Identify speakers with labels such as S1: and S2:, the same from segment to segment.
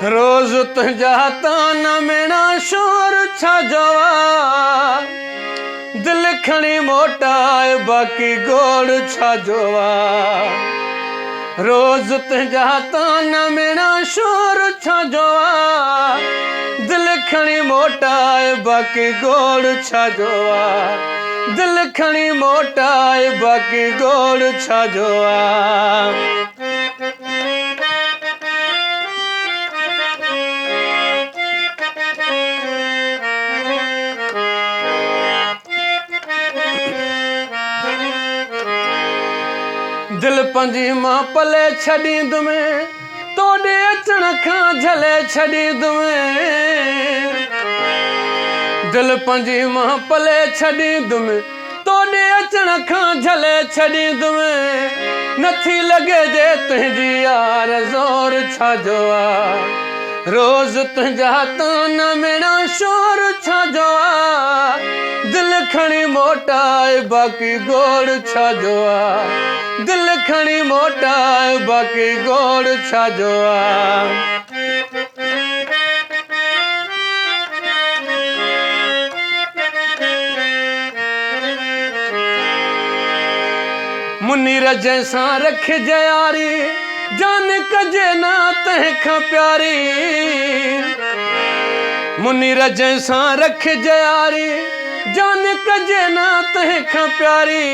S1: रोज तुझा तान मेरा शोर छजवा दिल खणी मोटा है बाकी गोड़ छजवा रोज तुझा तान मेरा शोर छजवा दिल खणी मोटा है बाकी गोड़ छजवा दिल खणी मोटा है बाकी गोड़ छजवा दिल पंजी मां पले छॾींद में तोड़े अचण खां झले छॾींद में दिल पंजी मां पले छॾींद में तोड़े अचण खां झले छॾींद में नथी लॻे जे तुंहिंजी यार ज़ोर छाजो आहे रोज़ तुंहिंजा तान मेरा शोर छाजो आहे दिल खणी मोटा है बाकी गोड़ छाजो आहे दिल खणी मोटा है बाकी गोड़ छाजो आहे मुनीर जैसा रख जयारी जान कजे ना तंहिंखां प्यारी मुनीर जैसा रख जयारी जान कजे ना तंहिंखां प्यारी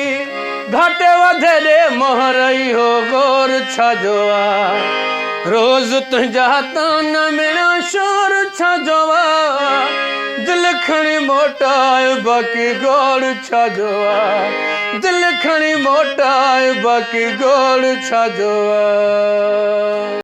S1: घाटे वधे ॾे मोहरई हो गोर छाजो आहे रोज़ तुंहिंजा तान मेरा शोर छाजो आहे दिल खणी मोटा है बाकी गोड़ छाजो आहे दिल खणी मोटा है बाकी गोड़ छाजो आहे।